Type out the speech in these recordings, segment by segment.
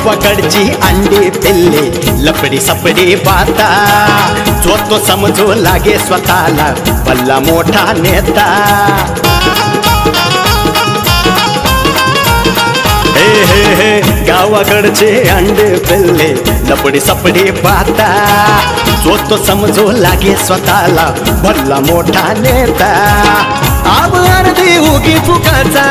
गावाकडची अंडी पिल्ले लपडी सपडी पाहता जो तो समजू लागे स्वतःला भल्ला मोठा नेता हे हे हे गावाकडचे अंडे पिल्ले लपडी सपडी पाहता जो तो समजू लागे स्वतःला भल्ला मोठा नेता आब अर्धी उगी फुकाचा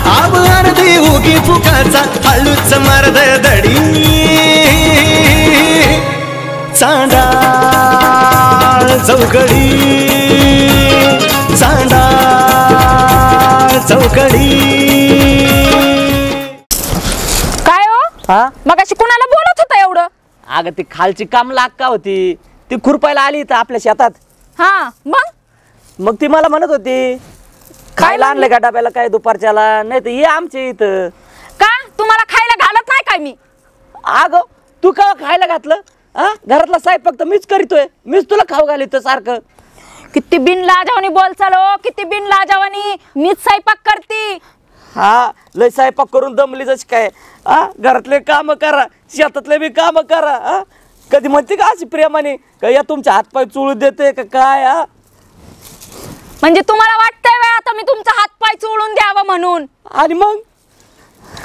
आब अर्धी उगी फुकाचा हळूच मर्द दडी चांडाळ चौकडी चांडाळ चौकडी काय हो मगाशी कुणाला बोलत होता एवढं? अगं ती खालची काम लाग होती ती खुरपायला आली इथं आपल्या शेतात. हा मग ती मला म्हणत होती खायला आणलं का डब्याला काय दुपारच्याला नाही तर ये आमच्या इथं. का तुम्हाला खायला घालत नाही काय मी? अगं तू का खायला घातलं? घरातला स्वयंपाक तर मीच करीतोय मीच तुला खाऊ घालितो सारखं. किती बिन लाजावानी बोल चालो किती बिन लाजावानी मीच स्वयंपाक करते. हा लय स्वयंपाक करून दमली जशी काय घरातले काम करा शेतातले बी काम करा कधी म्हणते का अशी प्रेमाने का या तुमच्या हातपाय चुळू देते का काय म्हणजे तुम्हाला वाटतंय व्हय आता मी तुमचा हातपाय चोळून द्यावा म्हणून? आणि मग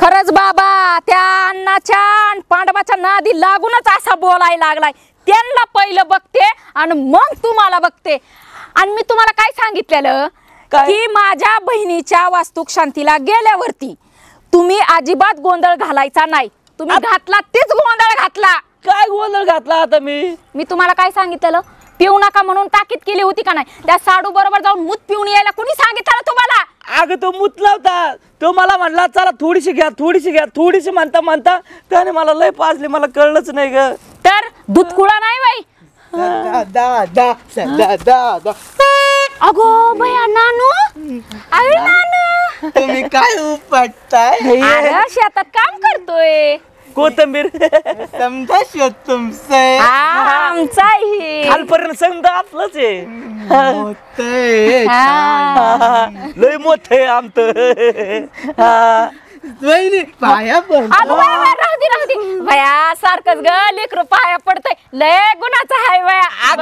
खरंच बाबा त्या अण्णाच्या आणि पांडवाच्या नादी लागूनच असा बोलायला लागलाय. त्यांना पहिलं बघते आणि मग तुम्हाला बघते. आणि मी तुम्हाला काय सांगितलेलं की माझ्या बहिणीच्या वास्तुक शांतीला गेल्यावरती तुम्ही अजिबात गोंधळ घालायचा नाही. तुम्ही घातला तेच गोंधळ घातला. काय गोंधळ घातला आता मी तुम्हाला काय सांगितलेलं? पिऊ नका म्हणून ताकीद केली होती का नाही? त्या साडू बरोबर जाऊन मूत पिऊन यायला कोणी सांगितलं तुम्हाला? अगं तो मुतला होता तो मला म्हणला चला थोडीशी घ्या थोडीशी म्हणता म्हणता त्याने मला लय पाजली मला कळलंच नाही ग. तर दूध कुळा नाही बाई. अगो भया नानू अरे नानू तुम्ही काय उपटताय? अरे शेतात काम करतोय. कोथंबीर समजा शोध तुमचं आमचा खालपर्यंत समजा आपलंच आहे लय मोठ आहे आमचं. वहिनी पाया पण राहू दे भया सारखंच ग लेकरू पाया पडतय लय गुणाचं आहे भया.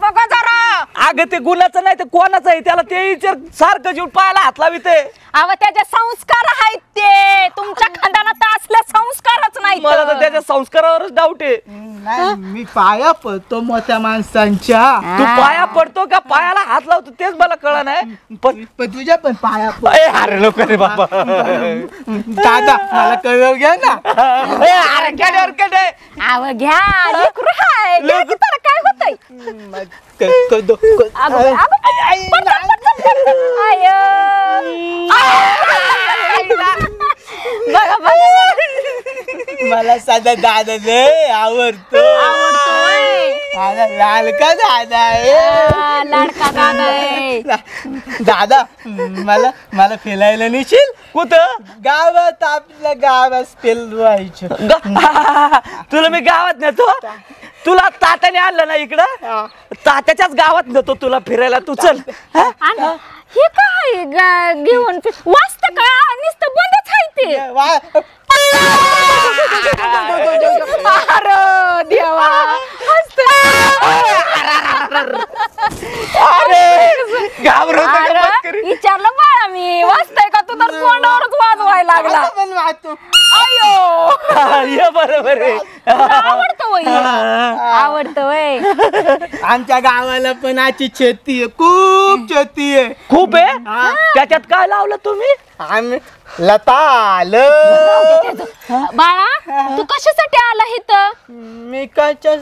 बघा जरा अगं ते गुणाचं नाही ते कोणाचं आहे त्याला ते विचार सारखं जीव पायाला हात लाविते. अव त्याचे संस्कार आहेत ते तुमच्या खानदानात असले संस्कारच नाही. मला तर त्याच्या संस्कारावरच डाऊट आहे. नाही मी पाया पडतो मोठ्या माणसांच्या. तू पाया पडतो का पायाला हात लावतो तेच मला कळा नाही. पण तुझ्या पण पाया अरे लोक रे बाबा दादा मला कळव घ्या ना. अरे केड्यावर केडे अव घ्या लेकरू हाय त्याला काय होतंय? मला साधा दादा लय आवडतो. लाडका दादा आहे. लाडका दादा आहे. दादा मला फिरायला नेशील कुठं? गावात आपल्या गावात फिरवायचं. तुला मी गावात नेतो तुला तात्याने आणलं ना इकडं तात्याच्याच गावात नेतो तुला फिरायला. तू चल. हे काय घेऊन वाचत का नुसतं बंदच आहे ते. अरे देवा विचारलं बाळा मी वाचताय का तू तर तोंडावरच वाजवायला लागला. अयो बरोबर आहे. आवडतं वय. आमच्या गावाला पण आची शेती आहे खूप शेती आहे. खूप आहे त्याच्यात काय लावलं तुम्ही? आम्ही लता आलं. बाळा तू कशासाठी आला इथं? मी काच्या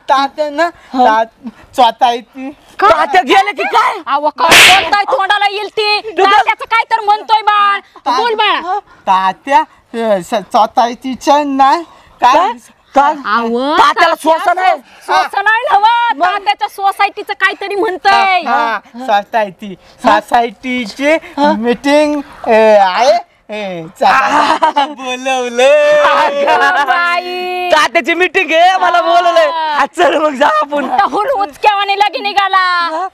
तात्या ना स्वतः तात्या गेले की काय? अहो काय बोलताय तोंडाला येईल ती त्याचं काय तर म्हणतोय बाळ. बोल बाळा. तात्या स्वतःची नाही काय तात्याला श्वासन आहे. त्याच्या सोसायटीचं काहीतरी म्हणतोय. सोसायटीची मीटिंग आहे बोलवलं. तात्याची मीटिंग आहे मला बोलवलंय. चल मग जा आपण. उचक्यावाने लगे निघाला.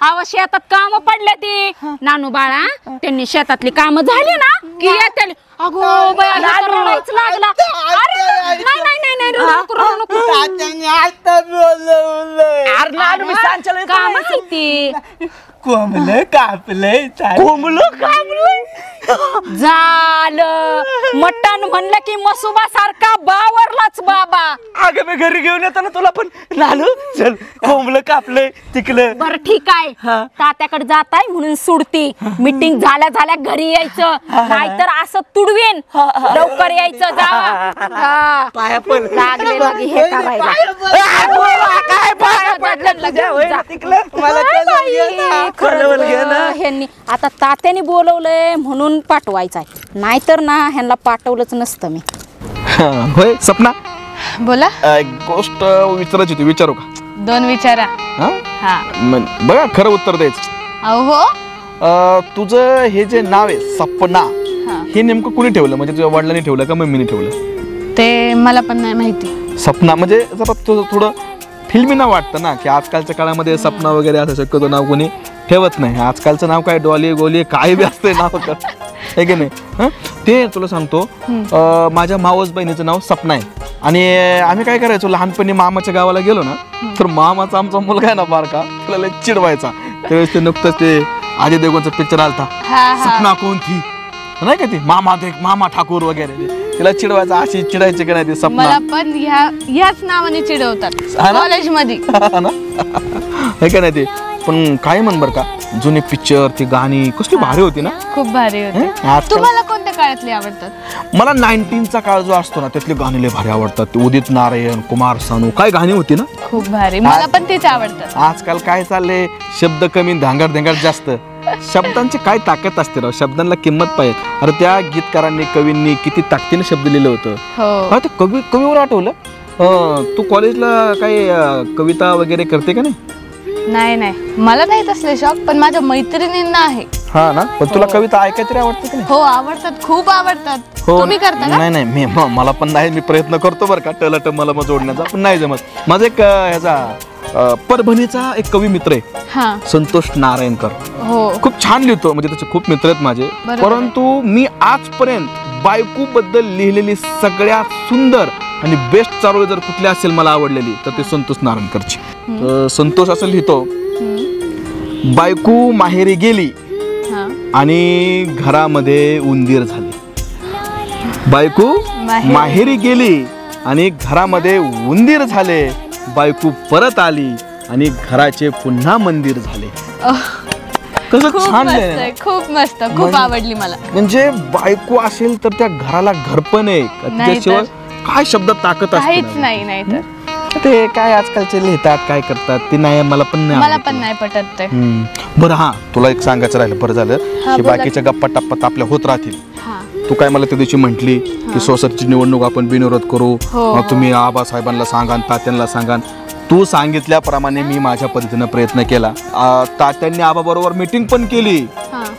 अहो शेतात काम पडले ती नानू बाळा त्यांनी शेतातली काम झाली ना की येते अगो बाया रडायच लागला अरे नाही नाही नाही नाही रडू नको, रडू नको. तात्याने आता बोलवलंय. अरे नानू मी सांच्याला का माहिती कोंबलं कापलंय कोंबलं कापलंय झालं मटण म्हणलं की मसुबा सारखा बावरलाच बाबा. अगं मी घरी घेऊन येतो ना तुला पण नानू चल कोंबलं कापलंय तिकलं. बर ठीक आहे तात्याकडे जाताय म्हणून सुडती मीटिंग झाल्या झाल्या घरी यायचं नाहीतर असं तुडवीन लवकर यायचं जावा. पाया पण लागले लगे हे करायला काय पाया पडलं तुझ्या होय ना तिकलं मला कळलं गेलं. कळवल गेलं. ह्यांनी आता तात्याने बोलवलंय म्हणून पाठवायचं आहे नाहीतर ना ह्यांना पाठवलंच नसतं मी. होय सपना बोला एक गोष्ट विचारायची होती विचारू का? 2 विचारा. हा? हा बघा खरं उत्तर द्यायचं. अहो तुझं हे जे नाव आहे सपना हा. हे नेमकं कुणी ठेवलं म्हणजे तुझ्या वडिलांनी ठेवलं का मम्मीने ठेवलं? ते मला पण नाही माहिती. सपना म्हणजे जरा तुझं थोडं फिल्मी नाव वाटतं ना की आजकालच्या काळामध्ये सपना वगैरे असं शक्यतो नाव कोणी ठेवत नाही. आजकालचं नाव काय डॉली गोली काय बी असतंय नाव आहे की नाही. हं? ते तुला सांगतो माझ्या मावस बहिणीचं नाव सपना आहे आणि आम्ही काय करायचो लहानपणी मामाच्या गावाला गेलो ना तर मामाचा आमचा मुलगा आहे ना बारका त्याला लय चिडवायचा. त्यावेळेस ते नुकतंच ते अजय देवगणचा पिक्चर आलता सपना कोणती नाही का ती मामा देख मामा ठाकूर वगैरे तिला चिडवायचा अशी चिडायची का नाही ती सपना. मला पण ह्याच नावाने चिडवतात कॉलेज मध्ये हे का नाही ते पण काय म्हण बर का जुने पिक्चर ती गाणी कसली भारी होती ना. खूप भारी होते. तुम्हाला कोणत्या काळातली आवडतात? मला 19चा काळ जो असतो ना त्यातली गाणी लय भारी आवडतात. ते उदित नारायण कुमार सानू काय गाणी होती ना खूप भारी मला पण तीच आवडतात. आजकाल काय चाललंय शब्द कमी धांगड धांगड जास्त. शब्दांची काय ताकद असते राव शब्दांना किंमत पाहिजे. अरे त्या गीतकारांनी कवींनी किती ताकदीने शब्द लिहिलं होतं. हो ते कवीवर आठवलं तू कॉलेजला काय कविता वगैरे करते का नाही? नाही मला नाही तसले शॉक पण माझ्या मैत्रिणींना आहे. हा ना पण तुला कविता ऐकाय तरी आवडते का नाही? हो आवडतात खूप आवडतात. तुम्ही करता का? नाही मी मला पण नाही मी प्रयत्न करतो बरं का टलट मला जोडण्याचा पण नाही जमत. माझा एक ह्याचा परभणीचा एक कवी मित्र आहे हा संतोष नारायणकर. हो खूप छान लिहितो म्हणजे त्याचे खूप मित्र आहेत माझे. परंतु मी आजपर्यंत बायको बद्दल लिहिलेली सगळ्यात सुंदर आणि बेस्ट चारोळी जर कुठली असेल मला आवडलेली तर ते संतोष नारायणकरची. संतोष असं लिहितो बायको माहेरी गेली आणि घरामध्ये उंदीर झाली. बायको माहेरी गेली आणि घरामध्ये उंदीर झाले. बायको परत आली आणि घराचे पुन्हा मंदिर झाले. कसं खूप छान मस्त आहे. आहे, खूप मस्त खूप आवडली मला. म्हणजे बायको असेल तर त्या घराला घरपण आहे त्याशिवाय काय शब्दात ताकद काहीच असते नाही तर ते काय आजकालचे लिहितात काय करतात ते नाही मला पण नाही मला आवडत. पण नाही पटत ते. बरं हा तुला एक सांगायचं राहिलं बरं झालं की बोला. बाकीच्या गप्पा टप्पात आपल्या होत राहतील. हा तू काय मला त्या दिवशी म्हटली की सोसायटीची निवडणूक आपण बिनविरोध करू मग तुम्ही आबासाहेबांना सांगा तात्यांना सांगा. तू सांगितल्याप्रमाणे मी माझ्या पद्धतीनं प्रयत्न केला. तात्यांनी आबाबरोबर मीटिंग पण केली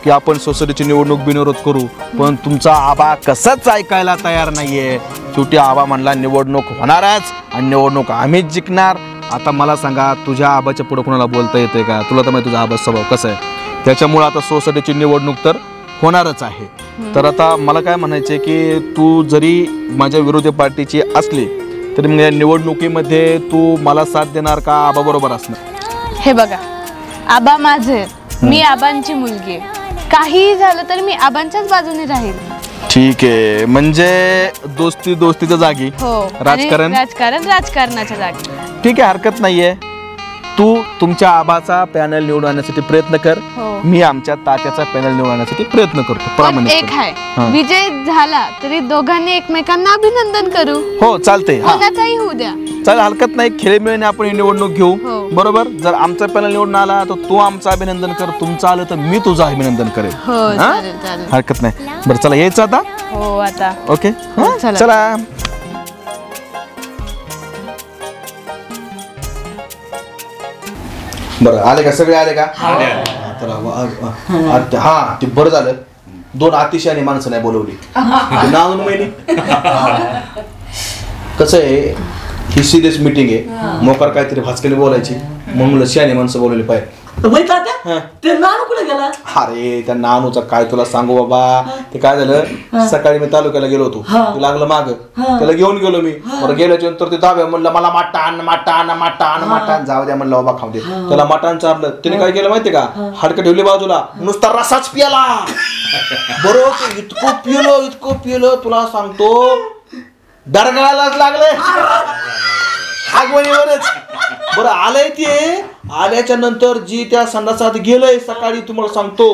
की आपण सोसायटीची निवडणूक बिनविरोध करू पण तुमचा आबा कसंच ऐकायला तयार नाहीये. शेवटी आबा म्हणला निवडणूक होणारच आणि निवडणूक आम्हीच जिंकणार. आता मला सांगा तुझ्या आबाच्या पुढे कोणाला बोलता येते का? तुला तर माहिती तुझा आबा स्वभाव कसा आहे. त्याच्यामुळे आता सोसायटीची निवडणूक तर होणारच आहे. तर आता मला काय म्हणायचे की तू जरी माझ्या विरोधी पार्टीची असली तरी मग या निवडणुकीमध्ये तू मला साथ देणार का आबा बरोबर असणार? हे बघा आबा माझे मी आबांची मुलगी आहे. काही झालं तर मी आबांच्याच बाजूने राहील. ठीक आहे म्हणजे दोस्ती दोस्तीच्या जागी हो राजकारण राजकारणाच्या जागी. ठीक आहे हरकत नाहीये. तू तुमच्या आबाचा पॅनल निवडून आणण्यासाठी प्रयत्न कर. मी आमच्या तात्याचा पॅनल निवडून आणण्यासाठी प्रयत्न करतो पण प्रामाणिक. एक आहे विजय झाला तरी दोघांनी एकमेकांना अभिनंदन करू. हो चालते कोणाचाही होऊ द्या चालेल हरकत नाही. खेळीमेळीने आपण ही निवडणूक घेऊ हो. बरोबर. जर आमचा पॅनल निवडून आला तर तू आमचं अभिनंदन कर. तुमचं आलं तर मी तुझं अभिनंदन करेल. हो चालेल चालेल हरकत नाही. बरं चला यायचं आता. हो आता ओके चला. चला. बरं आले का सगळे आले का? हा ते बरं झालं 2 अतिशयाने माणसं नाही बोलवली. नाव महिनी कसं आहे ही सिरियस मीटिंग आहे. मोकार काहीतरी भाचकने बोलायची म्हणून शहाणे माणसं बोलवली पाहिजे. ते नानू कुठे गेला? अरे त्या नानूचा काय तुला सांगू बाबा, ते काय झालं सकाळी मी तालुक्याला गेलो होतो, ते लागलं माग, त्याला घेऊन गेलो मी. बरं गेल्याच्या नंतर ते दाव्या म्हणलं मला मटण जाऊ द्या म्हणलं बाबा खाऊ दे. त्याला मटण चारलं, त्याने काय केलं माहितीये का, हाडकं ठेवली बाजूला, नुसता रसाच पियाला. बरोबर इतकं पिलो तुला सांगतो डरगळायलाच लागले आगवणीवरच. बरं आलंय ते, आल्याच्या नंतर जी त्या संडासात गेलंय सकाळी तुला सांगतो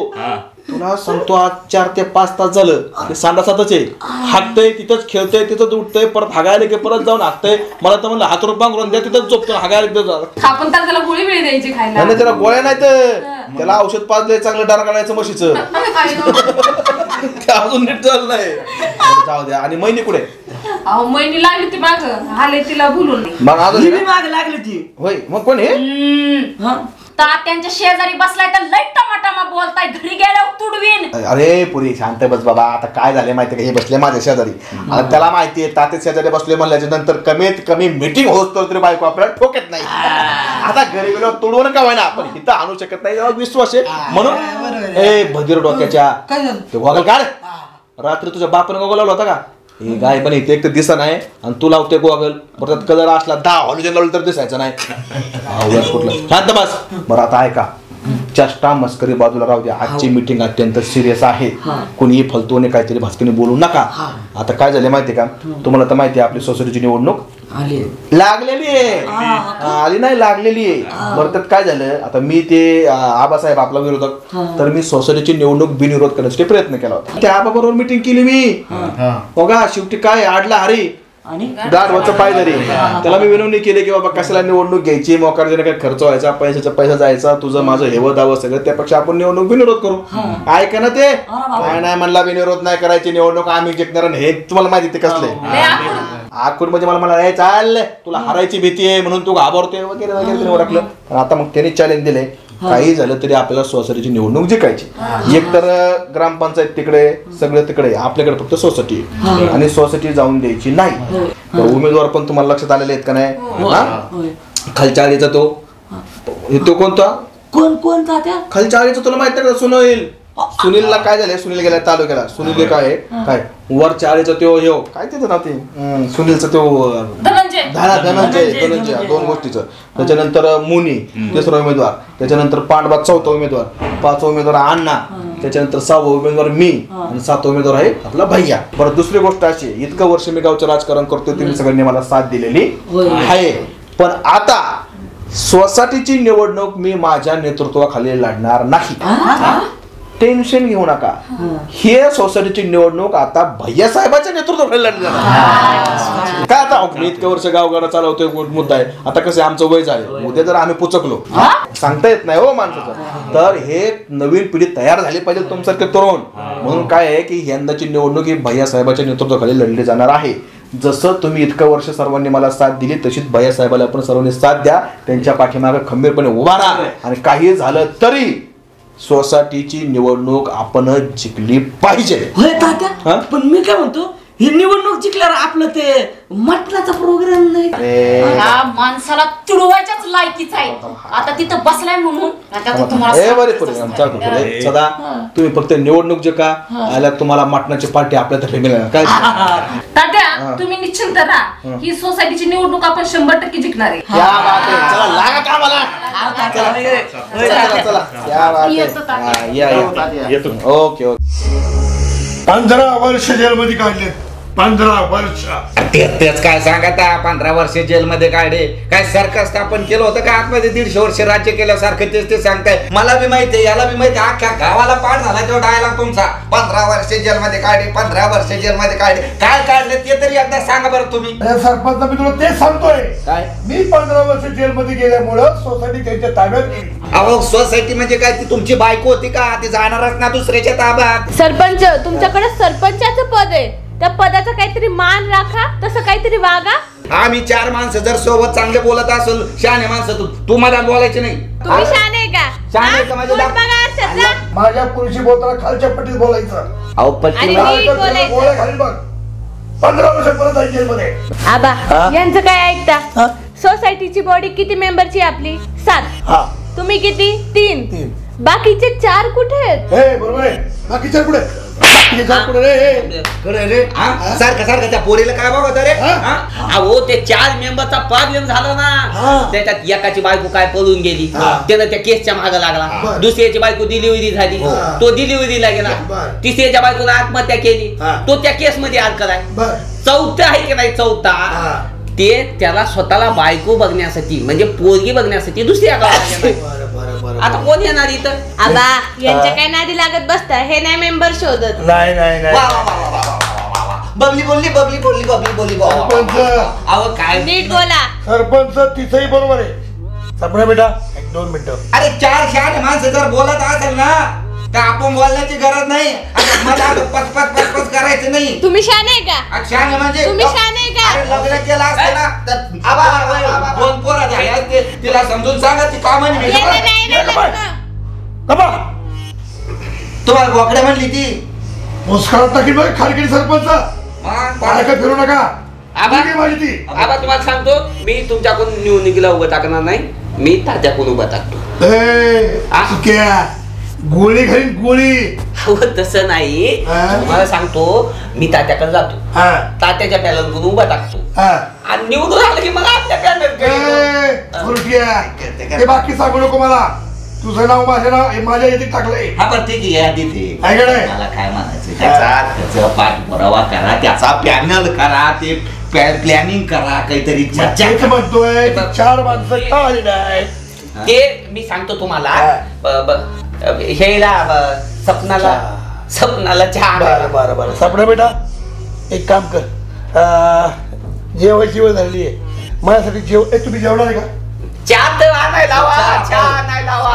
आज 4 ते 5 तास झालं ते संडासातच आहे. हाकतय तिथंच, खेळतय तिथंच, उठतय, परत हागायला की परत जाऊन हाकतय. मला तर म्हणलं हात रुपया करून द्या, तिथंच झोपतो, हागायला आपण तर त्याला गोळी बिळी द्यायची खायला. त्याला गोळ्या नाही तर त्याला औषध पाजलंय चांगलं डार काढायचं म्हशीचं. ते अजून नीट झालं नाही. जाऊ द्या. आणि महिनी कुठे? अहो महिनी लागली ती माग, आले तिला बोलून. मग अजून माग लागली ती. होय, मग कोण हे? तात्यांच्या शेजारी बसलाय तर लई टमाटमा बोलताय, घरी गेल्यावर तुडवीन. अरे पुरी शांत बस बाबा. आता काय झाले माहितीये का, हे बसले माझ्या शेजारी. आता त्याला माहितीये तात्या शेजारी बसले म्हणल्याच्या नंतर कमीत कमी मीटिंग होत तरी बायको आपल्याला ठोकत नाही. आता घरी गेलो तुडवून का व्हायना, पण इथं आणू शकत नाही, विश्वास आहे म्हणून. ए भगीर डोक्याच्या, ते गॉगल काढ. रात्री तुझ्या बापाने गॉगल लावला होता का? हे गाय पण इथे एक तर दिसा नाही, आणि तू लावते गॉगल, परत कलर असला 10 हॉलिजन लावलं तर दिसायचं नाही. कुठलं शांत बस. बरं आता ऐका, चेष्टा मस्करी बाजूला राहू द्या. आजची मीटिंग अत्यंत सिरियस आहे. कोणीही फलतूने काहीतरी भास्करने बोलू नका. आता काय झालं माहितीये का, तुम्हाला तर माहिती आहे आपली सोसायटीची निवडणूक लागलेली आहे. आली नाही, लागलेली आहे. बरं त्यात काय झालं, आता मी ते आबासाहेब आपला विरोधक, तर मी सोसायटीची निवडणूक बिनविरोध करण्यासाठी प्रयत्न केला होता. त्या आबाबरोबर मीटिंग केली मी. बघा शेवटी काय आडला हरी गाढवाचं पाय जरी. त्याला मी विनवणी केली की बाबा कशाला निवडणूक घ्यायची, मोकारजीने काय खर्च व्हायचा, पैसा जायचा, तुझं माझं हेवं दावं सगळं, त्यापेक्षा आपण निवडणूक बिनविरोध करू. ऐका ना ते काय नाही म्हणला, बिनविरोध नाही करायची निवडणूक, आम्ही जिंकणार. हे तुम्हाला माहिती ते कसले आखूड म्हणजे मला चाल तुला हारायची भीती आहे म्हणून तू घाबरतोय वगैरे वगैरे ओळखलं. आता मग त्यांनी चॅलेंज दिले, काही झालं तरी आपल्याला सोसायटीची निवडणूक जिंकायची. एकतर ग्रामपंचायत तिकडे, सगळं तिकडे, आपल्याकडे फक्त सोसायटी, आणि सोसायटी जाऊन द्यायची नाही. तर उमेदवार पण तुम्हाला लक्षात आलेले आहेत का नाही? खालच्या आळीचा तो कोणता खालच्या आळीचा तुला माहित आहे का? सुनीलला काय झालंय, सुनील गेला तालुक्याला. सुनील काय वरच्या आळीचा तो हे काय त्याचं नाव, ते सुनीलचं तो धनंजय, 2 गोष्टीचं. त्याच्यानंतर मुनी 3रा उमेदवार, त्याच्यानंतर पांडवा 4था उमेदवार, 5वा उमेदवार अण्णा, त्याच्यानंतर 6वा उमेदवार मी, आणि 7वा उमेदवार आहे आपला भैया. परत दुसरी गोष्ट अशी, इतकं वर्ष मी गावचं राजकारण करतोय, तुम्ही सगळ्यांनी मला साथ दिलेली आहे. पण आता सोसायटीची निवडणूक मी माझ्या नेतृत्वाखाली लढणार नाही. टेन्शन घेऊ नका. हे सोसायटीची निवडणूक आता भैया साहेबांच्या नेतृत्वाखाली लढली जाणार. काय आता मी इतकं वर्ष गावगाडा चालवतोय, मुद्दा आहे. आता कसं आमचं वय झालं, उद्या जर आम्ही पुचकलो, सांगता येत नाही हो माणसाचं, तर हे नवीन पिढी तयार झाली पाहिजे तुमच्यासारखे तरुण. म्हणून काय आहे की यंदाची निवडणूक ही भैया साहेबांच्या नेतृत्वाखाली लढली जाणार आहे. जसं तुम्ही इतकं वर्ष सर्वांनी मला साथ दिली, तशीच भैया साहेबाला पण सर्वांनी साथ द्या. त्यांच्या पाठीमागे खंबीरपणे उभा राहा, आणि काही झालं तरी सोसायटीची निवडणूक आपण जिंकली पाहिजे. पण मी काय म्हणतो, ही निवडणूक जिंकल्यावर आपलं ते मटणाचा प्रोग्राम नाही. माणसाला तुडवायच्याच लायकीच आहे. आता तिथं बसलाय म्हणून सदा तुम्ही फक्त निवडणूक जे का आल्या, तुम्हाला मटणाची पार्टी आपल्या मिळणार काय. तात्या तुम्ही निश्चिंत राहा, ही सोसायटीची निवडणूक आपण 100% जिंकणार आहे. चला लागा कामाला. Okay okay. 15 वर्ष जेलमध्ये काढले. 15 वर्ष. तेच काय सांगता, 15 वर्ष जेलमध्ये काढले. काय सरकार स्थापन केलं होतं का आतमध्ये? 150 वर्ष राज्य केल्यासारखं तेच ते सांगताय. मला बी माहितीये, याला बी माहिती, अख्ख्या गावाला पाठ झाला तो डायलॉग तुमचा. 15 वर्ष जेलमध्ये काढले, 15 वर्ष जेलमध्ये काढले. काय काढले ते तरी एकदा सांगा बरं तुम्ही. सरपंच मी तुला तेच सांगतोय. काय? मी 15 वर्ष जेलमध्ये गेल्यामुळं सोसायटी त्यांच्या ताब्यात गेली. अहो सोसायटी म्हणजे काय? ती तुमची बायको होती का? ती जाणारच ना दुसऱ्याच्या ताब्यात. सरपंच तुमच्याकडे सरपंचाचं पद आहे, त्या पदाचा काहीतरी मान राखा, तसं काहीतरी वागा. आम्ही 4 माणसं जर सोबत चांगले बोलत असेल, शहाणे माणसं, तू मला बोलायचे नाही. तुम्ही शहाणे आहे का? शहाणे आहे का माझ्या तोंड बघा आरशात जा. माझ्या पुरुषी बोलताना खालच्या पट्टीत बोलायचं. अहो आणि नीट बोलायचं. गोळ्या खाली बघ. 15 वर्ष परत आहे जेलमध्ये. आबा यांचं काय ऐकता? सोसायटीची बॉडी किती मेंबरची आपली? 7. तुम्ही किती? 3. बाकीचे 4 कुठे आहेत? हे बरोबर आहे. बाकी चार पुढे, बाकी चार पुढे रे. खरं रे सारखं सारखं त्या पोरीला काय बघत रे? अहो ते 4 मेंबरचा प्रॉब्लेम झाला ना. त्याच्यात एकाची बायको काय पळून गेली, त्यानं त्या केसच्या मागे लागला. दुसऱ्याची बायको डिलिव्हरी झाली, तो डिलिव्हरीला गेला. तिसऱ्याच्या बायकोनं आत्महत्या केली, तो त्या केस मध्ये अडकलाय. चौथा आहे की नाही, चौथा ते त्याला स्वतःला बायको बघण्यासाठी म्हणजे पोरगी बघण्यासाठी दुसऱ्या गावाला गेला. आता कोण येणार इथं? आबा यांच्या काय नादी लागत बसता, हे नाही मेंबर शोधत. नाही नाही नाही. बबली बोलली बबली बोलली बबली बोलली. सरपंच, अहो काय नीट बोला. सरपंच तिथंही बरोबर आहे. सपना बेटा 1-2 मिनिटं. अरे 4 शहाणे माणसं जर बोलत असेल ना तर आपण बोलण्याची गरज नाही. मला पचपच करायचं नाही. तुम्ही शान आहे का? शहाणे म्हणजे तुम्ही शान आहे का? अरे लग्न केलं असतं ना तर 2 पोरं झाली, तिला समजून सांगा ती कामाने मी याला नाही रे लग्न. तुम्हाला बोकड्या म्हणली ती. मुस्काळात टाकीन बघ खालकी सरपंच. पाण्याकडे फिरू नका. आबा ठीक आहे माझी ती. आबा तुम्हाला सांगतो, मी तुमच्याकडून निवडणुकीला उभं टाकणार नाही, मी तात्याकडून उभं टाकतो. चुक्या गोळी घालीन गोळी. हो तसं नाही, तुम्हाला सांगतो मी तात्याकडे जातो, तात्याच्या पॅनलकडून उभा टाकतो आणि निवडून आलं की मला आपल्या पॅनल. ते बाकी सांगू नको मला. तुझं नाव माझ्या नाव माझ्या यादीत टाकलंय. हा पण ठीक आहे आधी ते काय काय मला काय म्हणायचं त्याचा पाठपुरावा करा, त्याचा पॅनल करा, ते प्लॅनिंग करा, काहीतरी चर्चा म्हणतोय 4 माणसं का आली नाही. ते मी सांगतो तुम्हाला. हेला सपनाला चहा. बरं सपना बेटा एक काम कर, जेवायची वेळ झाली आहे माझ्यासाठी. तुम्ही जेवणार आहे का? चहा तर आणायला लावा, चहा नाही लावा.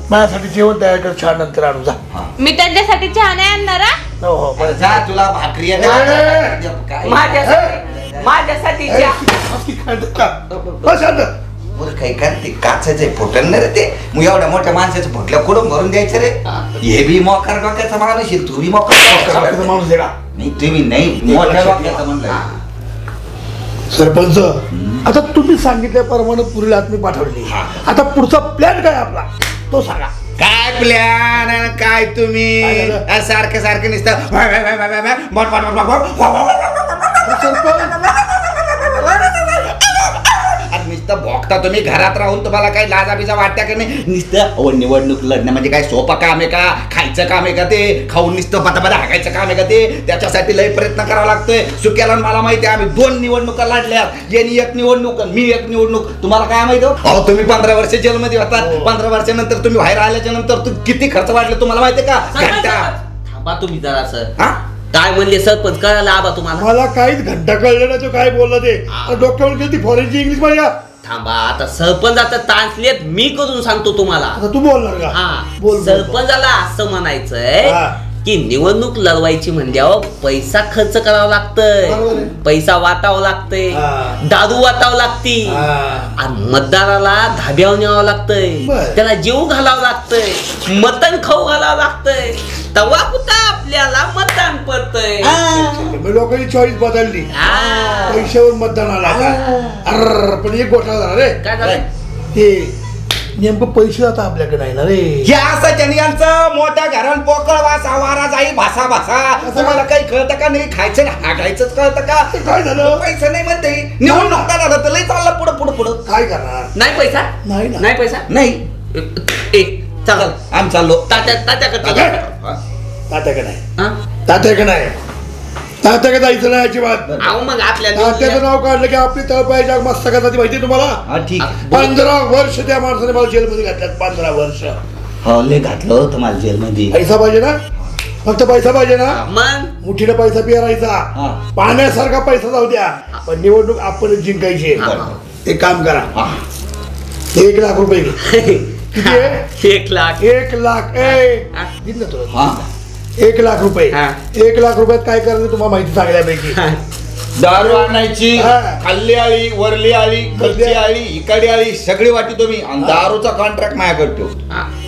माझ्यासाठी जेवण तयार कर, छान नंतर आणू जा. मी त्यांच्यासाठी चहा नाही आणणार. हो बरं. जा तुला भाकरी माझ्यासाठी चहा. काही का ते काचाचे फुटल ना रे ते. मग एवढ्या मोठ्या माणसाचं फुटल्या कुठून भरून द्यायचं रे? हे बी मोकार डोक्याचा माणूस आहे, तू बी मोकार माणूस आहे का? नाही तुम्ही नाही मोठ्या डोक्याचा म्हणलं. सरपंच आता तुम्ही सांगितल्याप्रमाणे पुरील आत्मी पाठवली. आता पुढचा प्लॅन काय आपला तो सांगा. काय प्लॅन काय तुम्ही सारखं सारखं नुसतं नुसतं भोगता तुम्ही घरात राहून. तुम्हाला काही लाजाबिजा वाटत्या की नाही? नुसतं निवडणूक लढणं म्हणजे काय सोपं काम आहे का? खायचं काम आहे का ते? खाऊन नुसतं बदा हाकायचं काम आहे का ते? त्याच्यासाठी लय प्रयत्न करावा लागतोय. सुक्याला मला माहिती आहे, आम्ही 2 निवडणुका लढल्या. यांनी 1 निवडणूक मी 1 निवडणूक. तुम्हाला काय माहिती? अहो तुम्ही 15 वर्ष जेलमध्ये होता. 15 वर्षानंतर तुम्ही बाहेर आल्याच्या नंतर किती खर्च वाढले तुम्हाला माहिती का? थांबा तुम्ही जरासं. काय म्हणले सरपंच कळालं आबा तुम्हाला? मला काहीच घंटा कळलं ना तो काय बोलला ते. डॉक्टर गेली फॉरेनची इंग्लिश मध्ये. थांबा आता सरपंचाचं ट्रान्सलेट मी करून सांगतो तुम्हाला. आता तू बोलणार का? हा सरपंचाला असं म्हणायचंय की निवडणूक लढवायची म्हणल्यावर पैसा खर्च करावा लागतोय, पैसा वाटावा लागतंय, दारू वाटावं लागती आणि मतदाराला धाब्यावर न्यावं लागतंय, त्याला जीव घालावं लागतंय, मटण खाऊ घालावं लागतंय, तेव्हा कुठं आपल्याला मतदान पडतंय. लोकांनी चॉईस बदलली, पैशावर मतदान आला. पण एक गोष्ट झाला रे. काय झालं? ते नेमकं पैसे आता आपल्याकडे नाही ना रे. या असं यांचं मोठ्या घरात पोकळ वासा वारा जाई भासा भासा. तुम्हाला काही कळतं का नाही? खायचं हाकायचंच कळतं का? काय झालं? पैसा नाही म्हणते. निवडणूक झालं तर लय चाललं पुढं पुढं पुढं. काय करणार? नाही पैसा? नाही ना. नाही पैसा? नाही. चल आम्ही चाललो. तात्याकडे नाही. तात्याकडे नाही. तात्याकडे जायचं नाही अजिबात. अहो मग आपल्या तात्याचं नाव काढलं की आपली तळपायच्या मस्तकात माहिती तुम्हाला. ठीक. 15 वर्ष त्या माणसाने मला जेलमध्ये घातल्यात. 15 वर्ष लय घातलं तुम्हाला जेलमध्ये. पैसा पाहिजे ना, फक्त पैसा पाहिजे ना. मग मुठीने पैसा पिरायचा, पाण्यासारखा पैसा जाऊ द्या, पण निवडणूक आपण जिंकायची. एक काम करा, 1 लाख रुपये घे. किती आहे? 1 लाख. 1 लाख. दिल ना तुला 1 लाख रुपये. 1 लाख रुपयात काय करायचं तुम्हाला माहिती सांगल्यापैकी. दारू आणायची, खाल्ली आळी, वरली आळी, घरची आळी, इकडे आळी सगळी वाटी तुम्ही. आणि दारूचा कॉन्ट्रॅक्ट माझ्याकडे ठेव.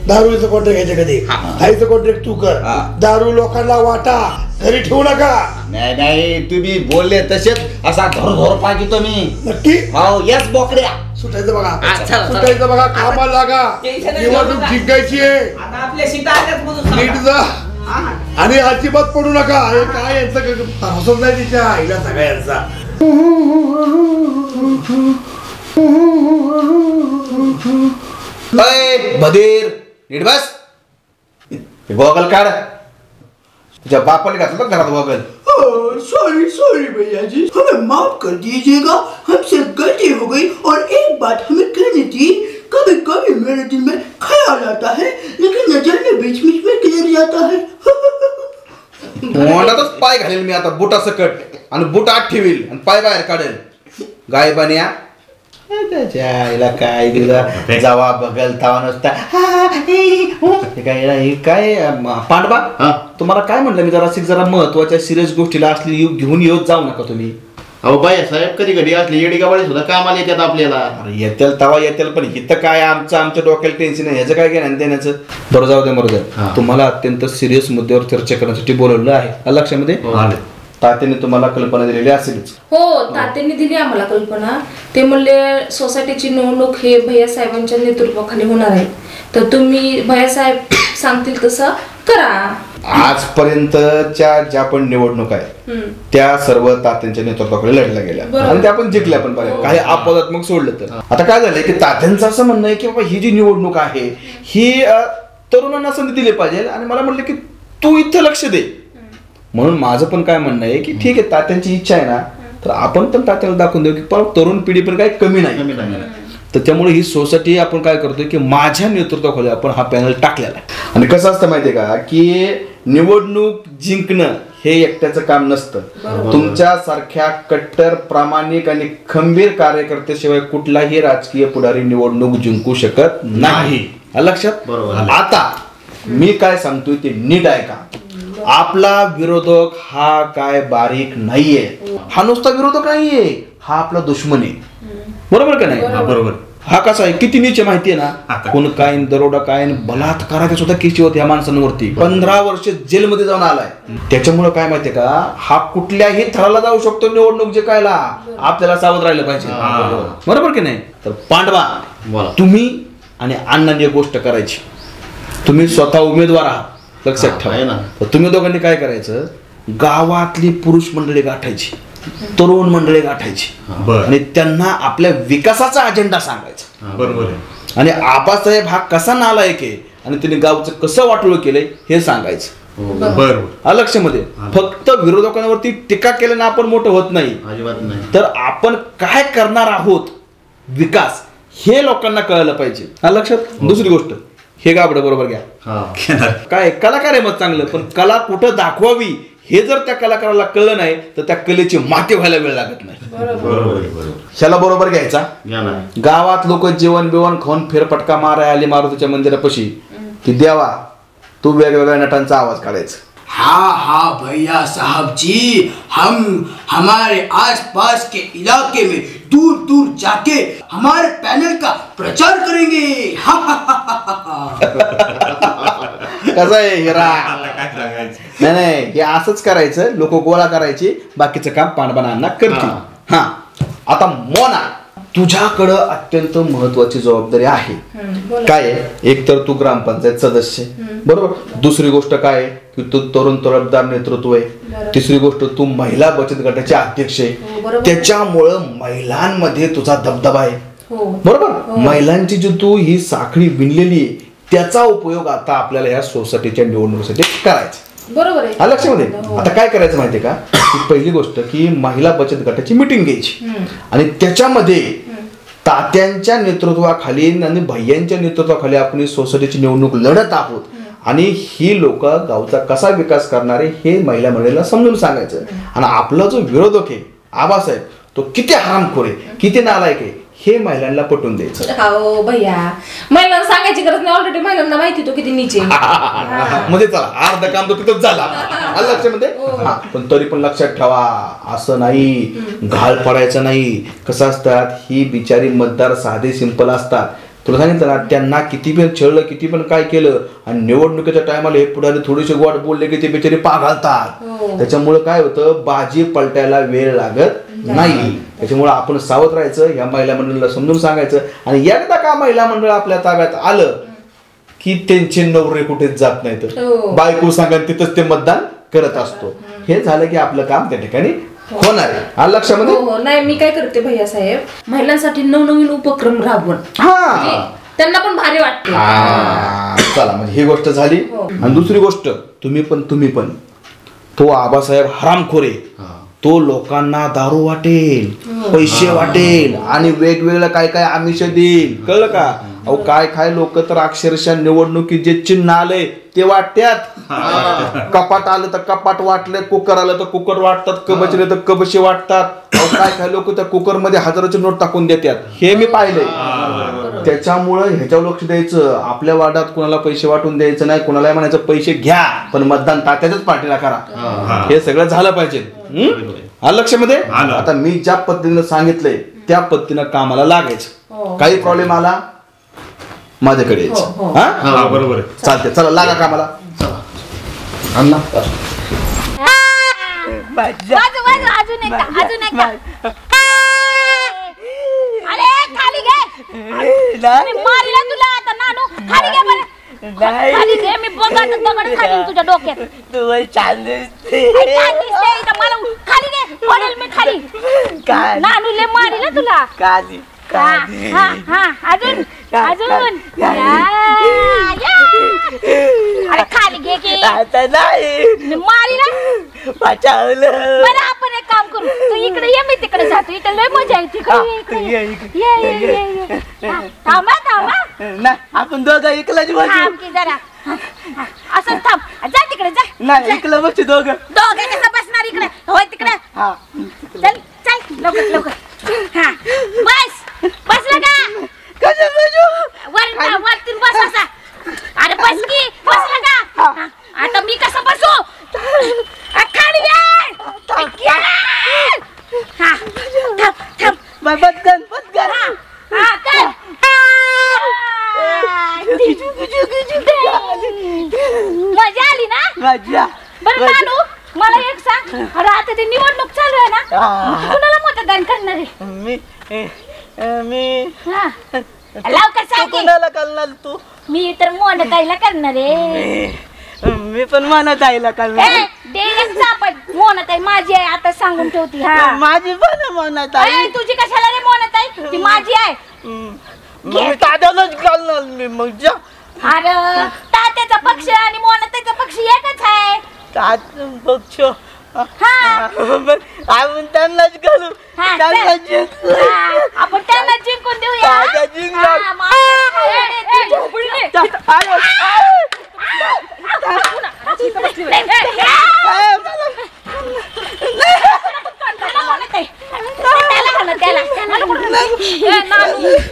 दारूचं कॉन्ट्रॅक्ट घ्यायचं कधी? खायचं कॉन्ट्रॅक्ट तू कर. दारू लोकांना वाटा, घरी ठेवू नका. नाही तुम्ही बोलले तसेच असा धोर पाहिजे तुम्ही. नक्की? हो. येस बोकड्या. सुटायचं बघा हा, चला, चला. सुटायचं बघा कामाला लागा टेन्शन नाही निवडणूक घेऊ नका. जिंकायची आहे आता आपल्या सीटा आल्यात म्हणून नीट सांगा. जा हा. आणि अजिबात पडू नका हे काय यांचं हसत नाही तिच्या आईला सगळ्यांचा बधीर नीट बस गॉगल काढ तुझ्या बापाने घातलं बघ घरात गॉगल सॉरी सॉरी भैया जी हमें माफ कर दीजिएगा हमसे गलती हो गई और एक बात हमें कहनी थी कभी कभी मेरे दिल में ख्याल आता है लेकिन नजर में बीच बीच में गुजर जाता है तोंडातच पाय घालेल मी आता बुटा सकट आणि बुट आत ठेवील आणि पाय बाहेर काढेल गाय बन्या त्याच्या आईला काय दिलं जावा बघल तावा नसता काय पांडवा तुम्हाला काय म्हटलं मी जरा महत्वाच्या सिरियस गोष्टीला असली घेऊन येत जाऊ नका तुम्ही. अहो बाय साहेब कधी कधी असली येडी गावाळी सुद्धा कामाला येतात आपल्याला. अरे येतील तवा येतील पण इथं काय आमच्या डोक्याला टेन्शन आहे ह्याचं काय घेणं देण्याचं. बरं जाऊ दे मरू द्या. तुम्हाला अत्यंत सिरियस मुद्द्यावर चर्चा करण्यासाठी बोलवलं आहे लक्षामध्ये. तात्याने तुम्हाला कल्पना दिलेली असेलच. हो तात्यांनी दिली आम्हाला कल्पना. ते म्हणले सोसायटीची निवडणूक हे भैया साहेबांच्या नेतृत्वाखाली होणार आहे तर तुम्ही भैया साहेब सांगतील तसं करा. आजपर्यंतच्या ज्या पण निवडणूक आहे त्या सर्व तात्यांच्या नेतृत्वाखाली लढल्या गेल्या आणि त्या पण जिंकल्या पण पाहिजे. काही अपवादात्मक सोडलं तर. आता काय झालंय की तात्यांचं असं म्हणणं आहे की बाबा ही जी निवडणूक आहे ही तरुणांना संधी दिली पाहिजे आणि मला म्हटलं की तू इथं लक्ष दे. म्हणून माझं पण काय म्हणणं आहे की ठीक आहे तात्यांची इच्छा आहे ना तर आपण पण तात्याला दाखवून देऊ की तरुण पिढी पण काही कमी नाही. तर त्यामुळे ही सोसायटी आपण काय करतोय की माझ्या नेतृत्वाखाली आपण हा पॅनल टाकलेला आहे. आणि कसं असतं माहितीये का की निवडणूक जिंकणं हे एकट्याचं काम नसतं. तुमच्यासारख्या कट्टर प्रामाणिक आणि खंबीर कार्यकर्त्याशिवाय कुठलाही राजकीय पुढारी निवडणूक जिंकू शकत नाही. लक्षात. आता मी काय सांगतोय ते नीट ऐका. आपला विरोधक हा काय बारीक नाहीये. हा नुसता विरोधक नाहीये हा आपला दुश्मन आहे. बरोबर का नाही. बरोबर. हा कसा आहे किती नीच माहितीये ना. कोण काय दरोडा काय बलात्काराच्या सुद्धा केसी होते या माणसांवरती. 15 वर्ष जेलमध्ये जाऊन आलाय. त्याच्यामुळे काय माहितीये का हा कुठल्याही थराला जाऊ शकतो निवडणूक जिंकायला. आपल्याला सावध राहिलं पाहिजे. बरोबर की नाही. तर पांडवा तुम्ही आणि अण्णांनी एक गोष्ट करायची. तुम्ही स्वतः उमेदवार आहात लक्षात ठेवा. तर तुम्ही दोघांनी काय करायचं गावातली पुरुष मंडळी गाठायची तरुण मंडळी गाठायची आणि त्यांना आपल्या विकासाचा अजेंडा सांगायचा. बरोबर. आणि आबासाहेब हा कसा नालायक आहे आणि त्यांनी गावचं कसं वाटोळ केलंय हे सांगायचं. बरोबर. लक्षामध्ये फक्त विरोधकांवरती टीका केल्याने आपण मोठं होत नाही. अजिबात नाही. तर आपण काय करणार आहोत विकास हे लोकांना कळलं पाहिजे. लक्षात. दुसरी गोष्ट हे गाबडं बरोबर घ्या. काय कलाकार आहे मग चांगलं पण कला कुठं दाखवावी हे जर त्या कलाकाराला कळलं नाही तर त्या कलेची माती व्हायला वेळ लागत नाही. ह्याला बरोबर घ्यायचा. गावात लोक जेवण बिवण खाऊन फेरफटका माराय आली मारुतीच्या मंदिरापाशी की देवा तू वेगवेगळ्या नटांचा आवाज काढायचा. हाँ हाँ भैया साहब जी हम हमारे आसपास के इलाके में दूर दूर जाके हमारे पैनल का प्रचार करेंगे. कसं आहे हिरा. नाही हे असंच करायचं. लोक गोळा करायची बाकीचं काम पांडवांना करतील. हा आता मोना तुझ्याकडं अत्यंत महत्वाची जबाबदारी आहे. काय आहे एक तर तू ग्रामपंचायत सदस्य बरोबर. दुसरी गोष्ट काय आहे की तू तरुण तडफदार नेतृत्व आहे. तिसरी गोष्ट तू महिला बचत गटाचे अध्यक्ष आहे. त्याच्यामुळं महिलांमध्ये तुझा दबदबा आहे. बरोबर. महिलांची जी तू ही साखळी विणलेली आहे त्याचा उपयोग आता आपल्याला या सोसायटीच्या निवडणुकीसाठी करायचा. बरोबर आहे. लक्षामध्ये. आता काय करायचं माहितीये का की पहिली गोष्ट की महिला बचत गटाची मिटिंग घ्यायची आणि त्याच्यामध्ये तात्यांच्या नेतृत्वाखाली आणि भैयांच्या नेतृत्वाखाली आपण सोसायटीची निवडणूक लढत आहोत आणि ही लोक गावचा कसा विकास करणारे हे महिला मंडळीला समजून सांगायचं. आणि आपला जो विरोधक आहे आबासाहेब तो किती हरामखोर आहे किती नालायक आहे हे महिलांना पटवून द्यायचं. हो भैया महिलांना सांगायची गरज नाही. ऑलरेडी महिलांना माहिती तो किती नीचे. म्हणजे चला अर्ध काम तो तिथंच झाला लक्षामध्ये. पण तरी पण लक्षात ठेवा असं नाही घाल पडायचं नाही. कसं असतात ही बिचारी मतदार साधे सिंपल असतात. तुला सांगितलं ना त्यांना किती पण छळलं किती पण काय केलं आणि निवडणुकीच्या टायमाला हे पुढे थोडीशी गोड बोलले की ते बिचारी पाघालतात. त्याच्यामुळे काय होतं बाजी पलटायला वेळ लागत नाही. त्याच्यामुळे आपण सावध राहायचं, या महिला मंडळाला समजून सांगायचं. आणि एकदा का महिला मंडळ आपल्या ताब्यात आलं की त्यांचे नवरे कुठेच जात नाहीत, बायको सांगा तिथंच ते मतदान करत असतो. हे झालं की आपलं काम त्या ठिकाणी होणार आहे. आलं लक्षामध्ये? हो. नाही मी काय करते भैया साहेब, महिलांसाठी नवनवीन उपक्रम राबवून त्यांना पण भारी वाटते. चला म्हणजे ही गोष्ट झाली. आणि दुसरी गोष्ट, तुम्ही पण तो आबासाहेब हरामखोर आहे. तो लोकांना दारू वाटेल, पैसे वाटेल आणि वेगवेगळं काय काय आमिष देईल, कळलं का? अहो काय लोक तर अक्षरशः निवडणुकीत जे चिन्ह आलंय ते वाटत्यात. कपाट आलं तर कपाट वाटलं, कुकर आलं तर कुकर वाटतात, कबचले तर कबशे वाटतात. काय लोक त्या कुकर मध्ये हजाराची नोट टाकून देतात, हे मी पाहिलंय. त्याच्यामुळं ह्याच्यावर लक्ष द्यायचं. आपल्या वार्डात कुणाला पैसे वाटून द्यायचं नाही, कुणाला म्हणायचं पैसे घ्या पण मतदान तात्याच्याच पार्टीला करा. हे सगळं झालं पाहिजे. लक्षामध्ये? आता मी ज्या पद्धतीनं सांगितलंय त्या पद्धतीनं कामाला लागायचं. काही प्रॉब्लेम आला माझ्याकडे यायचं. बरोबर चालते, चला लागा कामाला. अण्णा अजून एकदा अरे खाली घे, मारीला तुला आता नानू. खाली घे बरं, खाली घे. मी बघत खाली तुझ्या डोक्यात तू मला खाली घे, पडेल मी खाली. नानू ले मारीला तुला. अजून अरे खाली घे की मारीला. बरं आपण एक काम करू, तू इकडे ये, मी तिकडे जातो. इकडे लय मजा येते. थांबा आपण दोघं इकलाच की जरा असं थांब. जा तिकडे जा. नाही इकलं बघ दोघं कसं बसणार इकडे? होय तिकडे. चल चल लवकर. हा बसला का? वरतून बस असा. अरे बस की, बसला का? आता मी कसं बसू? खाली मजा आली ना? बरं नानू मला एक सांग, अरे आता ते निवडणूक चालू आहे ना, कुणाला मतदान करणार आहे? लवकर सांग. कुणाला करणार तू? मी तर मोनताईला करणार आहे. मी पण म्हणत आईला करणार. मोनताई माझी आहे, आता सांगून ठेवती. हा माझी पण म्हणत आई. तुझी कशाला रे मोनताई? ती माझी आहे. तात्यालाच करणार मी. मग जा. अरे तात्याचा पक्ष आणि मोनताईचा पक्ष एकच आहे. पक्ष आपण त्यांनाच घालू. आपण त्यांना जिंकून देऊया.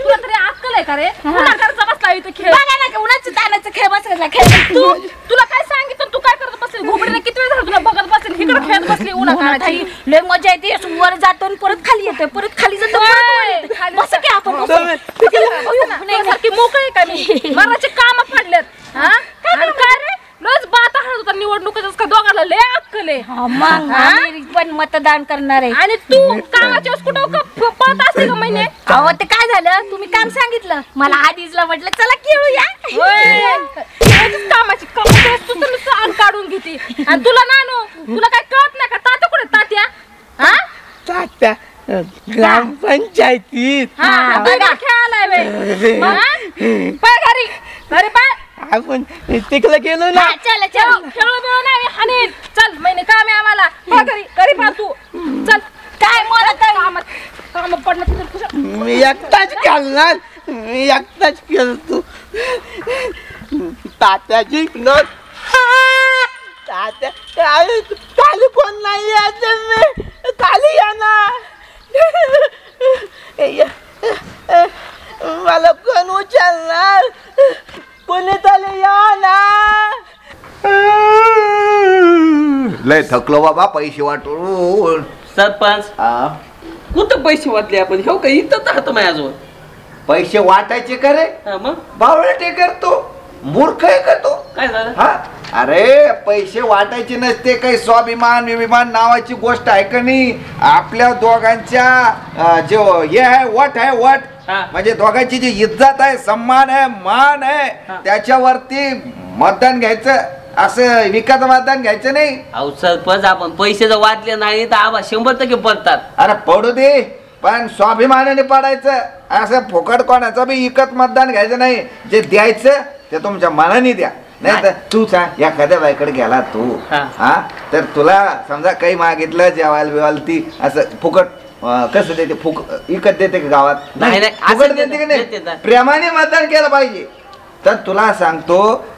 तुला तरी अक्कल आहे का रे? खेळ बसला तुला काय सांगितलं? तू काय करत बसली? घोबडीने किती वेळ झाला तुला बघत बसली, इकडे खेळत बसली. उन्हाळ्याची लय मजा येते. वर जातो परत खाली येतोय, परत खाली जातो. बस की आपण सारखी मोकळी का? मी मराठी काम पडलेत. काय रे रोज बाता हळद होता निवडणुकीच का? दोघांना लय अक्कल आहे. पण मतदान करणार आहे. आणि तू कामाच्या कुठं पळत असते का महिने? अहो ते काय झालं, तुम्ही काम सांगितलं मला आधीच म्हटलं चला खेळूया. कामाची काम काढून घेते. आणि तुला नानू तुला काय कळत नाही का? तात्या कुठे? तात्या तात्या ग्रामपंचायतीत खेळायला पाय घरी घरी पाय. आपण तिकडे गेलो ना. चल खेळू बिळू नाही हानी. चल महिने काम आहे आम्हाला. घरी घरी पा तू. चल काय म्हणत काम पडलं. मी एकटाच घालणार. मी एकटाच खेळतो. तात्या जिंकणार. तात्या खाली कोण नाही यायचं. खाली या ना. मला कोण उचलणार? कोणी तरी या ना. लय थकलो बाबा पैसे वाटून. सरपंच कुठं पैसे वाटले आपण? हो का इथं राहतो माझ्याजवळ. पैसे वाटायचे करे मग बावळटे करतो, मूर्ख आहे का तो? काय झालं? हा अरे पैसे वाटायचे नसते, काही स्वाभिमान विमान नावाची गोष्ट आहे का नाही. आपल्या दोघांच्या जो हे आहे वट आहे वट, म्हणजे दोघांची जी इज्जत आहे, सम्मान आहे, मान आहे, त्याच्यावरती मतदान घ्यायचं. असं विकत मतदान घ्यायचं नाही. अहो सरपंच आपण पैसे जर वाटले नाही तर आम्हाला 100% पडतात. अरे पडू दे, पण स्वाभिमानाने पडायचं. असं फुकट कोणाचं बी विकत मतदान घ्यायचं नाही. जे द्यायचं ते तुमच्या मनाने द्या. नाही तर तू सांग, एखाद्या बाईकडे गेला तू हा, तर तुला समजा काही मागितलं जेवायला बिवायला, ती असं फुकट कसं देते? विकत देते का गावात? नाही फुकट देते की नाही? प्रेमाने मतदान केलं पाहिजे. तर तुला सांगतो,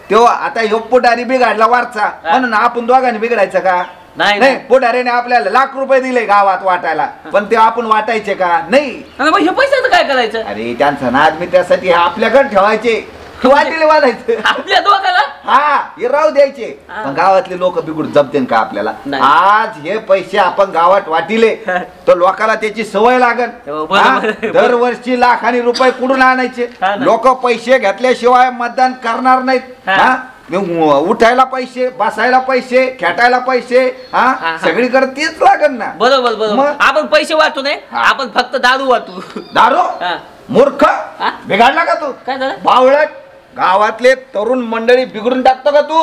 तो आता ह्यो पुढारी बिघडला वारचा, म्हणून आपण दोघांनी बिघडायचं का? नाही. पुढारीने आपल्याला लाख रुपये दिले गावात वाटायला, पण ते आपण वाटायचे का? नाही. हे पैशाचं काय करायचं? अरे त्यांचा नाद मी त्यासाठी आपल्याकडे ठेवायचे, वाटेले वाढायचं आपल्या दोघाला. हा, हे राहू द्यायचे. पण गावातले लोक बिघडून जमते का आपल्याला? आज हे पैसे आपण गावात वाटिले तर लोकांना त्याची सवय लागल. दरवर्षी लाखांनी रुपये कुठून आणायचे? लोक पैसे घेतल्याशिवाय मतदान करणार नाहीत. उठायला पैसे, बसायला पैसे, खेटायला पैसे, हा सगळीकडे तेच लागल ना. बरोबर बरोबर. आपण पैसे वाटू नये, आपण फक्त दारू वाटू. दारू? मूर्ख, बिघडला का तू? काय झालं? बावळट, गावातले तरुण मंडळी बिघडून टाकतो का तू?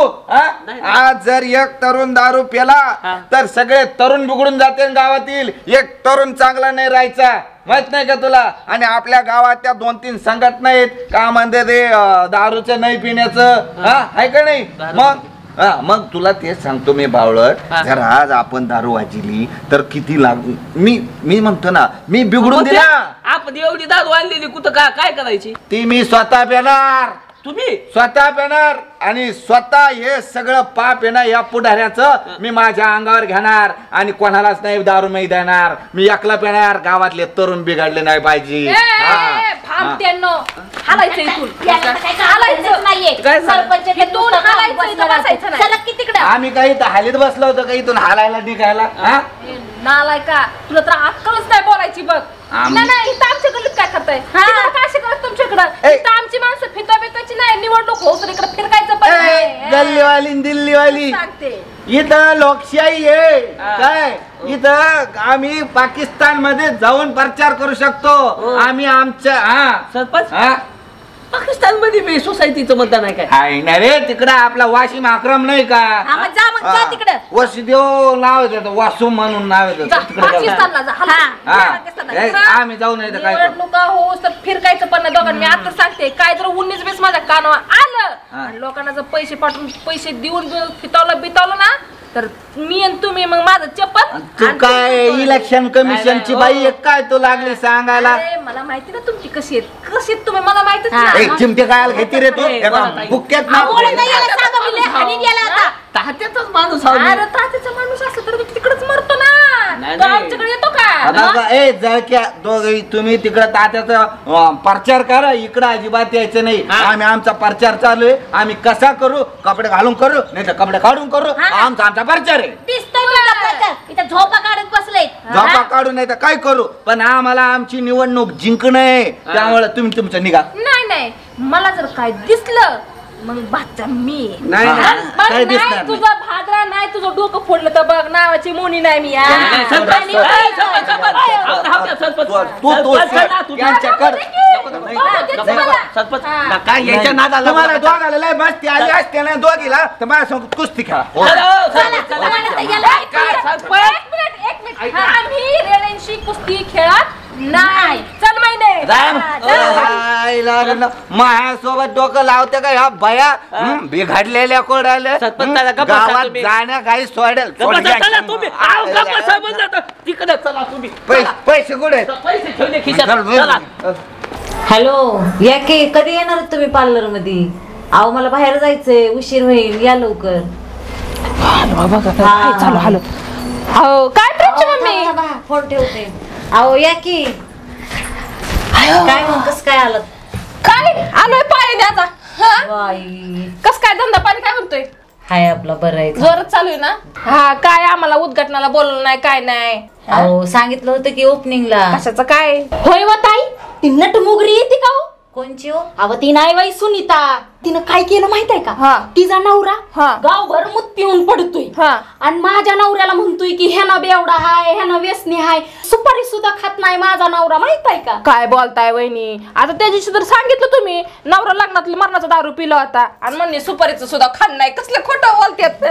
आज जर एक तरुण दारू पेला तर सगळे तरुण बिघडून जाते. गावातील एक तरुण चांगला नाही राहायचा, माहित नाही का तुला? आणि आपल्या गावात त्या 2-3 संघटना आहेत का म्हणते ते दारूचं नाही पिण्याचं, आहे का नाही? मग तुला तेच सांगतो मी बावळट, जर आज आपण दारू वाजिली तर किती मी म्हणतो ना, मी बिघडून दिला. आपण एवढी दारू आणलेली कुठं काय करायची? ती मी स्वतः पेणार. तुम्ही स्वतः पेणार आणि स्वतः हे सगळं पाप आहे ना या पुढाऱ्याचं मी माझ्या अंगावर घेणार आणि कोणालाच नाही दारू नाही देणार. मी एकला पेणार. गावातले तरुण बिघडले नाही पाहिजे. आम्ही काही हालीत बसलो होतो, काही इथून हालायला निघायला. नालाय का तुला तर अक्कलच नाही बोलायची बघ. नाही इथं आमच्या गल्लीत काय करताय? काय शिकवत तुमच्याकडं? इथं आमची माणसं फिता बिकायची नाही, निवडणूक होऊ तर इकडे फिरकायचं पण. गल्लीवाली दिल्लीवाली इथं लोकशाही आहे काय? इथं आम्ही पाकिस्तान मध्ये जाऊन प्रचार करू शकतो. आम्ही आमच्या सरपंच पाकिस्तान मध्ये मी सोसायटीचं मतदान आहे काय? नाही रे, तिकडं आपला वाशिम आक्रम नाही का? वसुदेव नाव येतं, वासू म्हणून नाव येतं. आम्ही जाऊ नये काय? निवडणुका होऊस तर फिरकायचं पण नाही दोघांनी. मी आता सांगते, काय जर 19-20 माझ्या कानावर आलं आणि लोकांना जर पैसे पाठवून पैसे देऊन बितावलं ना, तर मी आणि तुम्ही मग माझं चप्पल. तू काय इलेक्शन कमिशनची बाई काय तू लागली सांगायला? मला माहिती ना तुमची कशी आहेत तुम्ही, मला माहितीच नाही. चिमटे काय घेते रे तू? बुक्क्यात तात्याचाच माणूस. अरे तात्याचा माणूस असला तर तिकडेच मरतो ना, आमच्याकडे येतो का? ए जळक्या दोघे तुम्ही तिकडे तात्याचा प्रचार करा, इकडे अजिबात यायचं नाही. आम्ही आमचा प्रचार चालू आहे. आम्ही कसा करू? कपडे घालून करू, नाही तर कपडे काढून करू. आमचा प्रचार आहे. झोपा काढून बसले, झोपा काढून नाही तर काय करू, पण आम्हाला आमची निवडणूक जिंकणं आहे. त्यामुळे तुम्ही तुमचं निघा. नाही मला जर काय दिसलं मग बाचा मी नाही तुझा भादरा नाही, तुझं डोकं फोडलं तर बघ, नावाची मोनी नाही मी. तुम्हाला दोघाला लय मस्ती आली असते ना दोघीला, तर माझ्यासोबत कुस्ती खेळा. आम्ही रेड्यांशी कुस्ती खेळत नाही. चल माझ्यासोबत डोकं लावते का ह्या बया बिघडलेल्या कोणाला गावात जाण्या काही सोडेल. पैसे कुठे? हॅलो, या की कधी येणार तुम्ही पार्लर मध्ये? अहो मला बाहेर जायचंय, उशीर होईल, या लवकर. फोन ठेवते. अहो या की. काय मग कसं काय आलं? काय आलोय पाणी द्याचा. कस काय धंदा पाणी काय म्हणतोय? हाय आपला बरं आहे, जोरात चालू आहे ना? काय आम्हाला उद्घाटनाला बोलवलं नाही काय नाही? अहो सांगितलं होतं की ओपनिंगला. कशाचं काय? होय व ताई, ती नट मुगरी येते का? कोणची हो? अहो ती नाही बाई सुनीता. तिनं काय केलं माहित आहे का? तिचा नवरा गावभर मूत पिऊन पडतोय आणि माझ्या नवऱ्याला म्हणतोय की ह्यानं बेवडा हाय, ह्यानं व्यसनी हाय, सुपारी सुद्धा खात नाही माझा नवरा, माहित आहे का? काय बोलताय वहिनी? आता त्या दिवशी तर सांगितलं तुम्ही नवरा लग्नातली मरणाचा दारू पिला होता आणि म्हणणे सुपारीचं सुद्धा खाण नाही. कसलं खोटं बोलतात.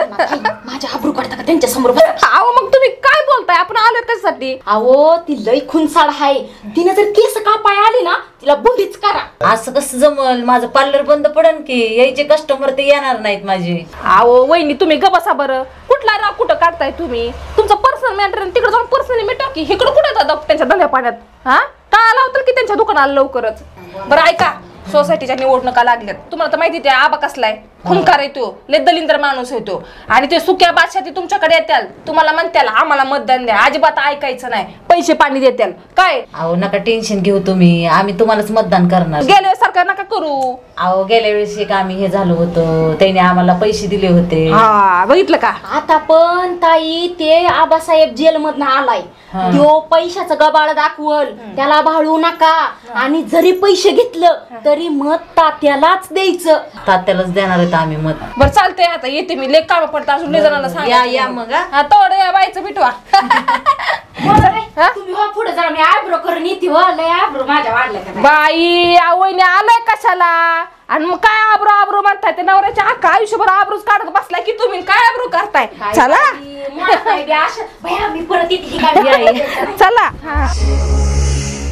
माझ्या आबरू काढता का त्यांच्या समोर? अहो मग तुम्ही काय बोलताय? आपण आलोय कशासाठी? अहो ती लई खुनसाड हाय, तिने जर केस कापाय आली ना तिला बुंदीच करा. असं कसं जमल? माझं पार्लर बंद पडन की, यायचे कस्टमर ते येणार नाहीत माझे. अहो वहिनी तुम्ही गबसा बरं. कुठला राग कुठं काढताय तुम्ही? तुमचं पर्सनल मॅटर तिकडे जाऊन पर्सनली मिटा की इकडं कुठे जातात त्यांच्या धंद्या पाण्यात? हा टाळा लावतात की त्यांच्या दुकानाला लवकरच. बरं ऐका, सोसायटीच्या निवडणुका लागल्यात. तुम्हाला तर माहिती त्या आबा कसलाय, खुंकार येतो, लय दलिंद्र माणूस येतो आणि ते सुक्या बादशाह तुमच्याकडे येत्याल, तुम्हाला म्हणत्याल आम्हाला मतदान द्या, अजिबात ऐकायचं नाही, पैसे पाणी देत्याल. काय अहो नका टेन्शन घेऊ तुम्ही, आम्ही तुम्हालाच मतदान करणार. गेल्या सारखं नका करू. अहो गेल्या वेळेस एक आम्ही हे झालो होतो, त्याने आम्हाला पैसे दिले होते. हा बघितलं का? आता पण ताई ते आबासाहेब जेल मधनं आलाय, तो पैशाचं गबाळ दाखवल, त्याला भाळू नका. आणि जरी पैसे घेतलं तरी मत तात्यालाच द्यायचं. तात्यालाच देणार आहेत आम्ही मत. बरं चालतंय, आता येते मी, लेक काम पडतं अजून लय जणांना सांगा. या मग तेवढं या बाईचं मिटवा. तुम्ही हो पुढे जा, मी आयब्रो करून येते. लय आयब्रो माझ्या वाढल्या का बाई आवईने आलाय कशाला? आणि मग काय आब्रो आब्रो म्हणताय? ते नवऱ्याच्या अख्खा आयुष्यभर आब्रूच काढत बसलाय की तुम्ही, काय आब्रो करताय? चला मी परत येते. चला.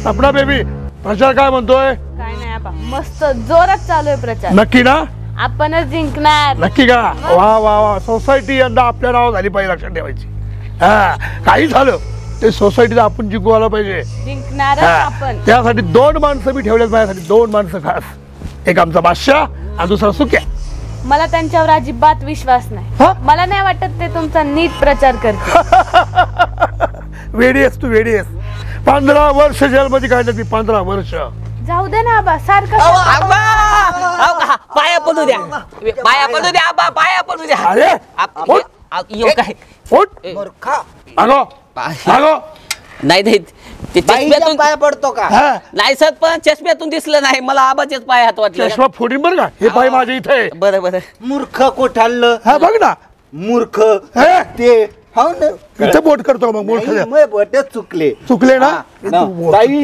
आपला बेबी प्रचार काय म्हणतोय? काय नाही आबा, मस्त जोरात चालू आहे प्रचार. नक्की ना? आपणच जिंकणार. नक्की का? वा वा वा, सोसायटी यंदा आपल्या नाव झाली पाहिजे, लक्षात ठेवायची. हा काही झालं ते सोसायटीला आपण जिंकवायला पाहिजे. जिंकणार आपण. त्यासाठी 2 माणसं मी ठेवलेत माझ्यासाठी, 2 माणसं खास. एक आमचा बादशाह आणि दुसरा सुक्या. मला त्यांच्यावर अजिबात विश्वास नाही. मला नाही वाटत ते तुमचा नीट प्रचार करते. वेडी आहेस तू, वेडी आहेस. 15 वर्ष जेलमध्ये काढलं ती, 15 वर्ष. जाऊ दे ना आबा, सारखं पाया पडू द्या, पाया पडू द्या आबा, पाया पडू द्या. अरे नाही नाही ते चष्म्यातून पाया पडतो का? नाही सर पण चष्म्यातून दिसलं नाही मला, आबाचेच पाय हात वाटले. चष्मा फोडीन बरं का, हे पाय माझ्या इथे. बरं बरं. मूर्ख कोठाळलं. हा बघ ना, मूर्ख ते. हो ना, इथे बोट करतो मग. मूर्ख बोट चुकले ना ताई.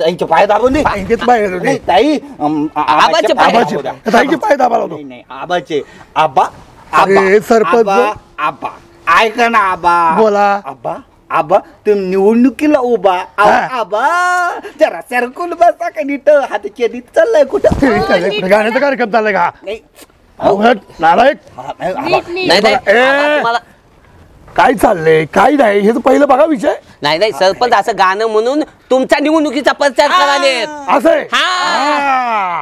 ताईचे पाय दाबून दे. ताई आबाचे ताईचे पाय दाबा लावतो. नाही आबाचे. आबा अरे सरपंच आबा ऐका ना आबा. बोला. आबा आबा तुम्ही निवडणुकीला उभा. आबा जरा सरकून बसा का नीट. हाताची नीट चाललाय कुठं? गाण्याचा कार्यक्रम चाललाय का? नालायक. काय चाललंय काय नाही हे तर पहिलं बघा विषय. नाही नाही सरपंच असं गाणं म्हणून तुमच्या निवडणुकीचा प्रचार कराले असं.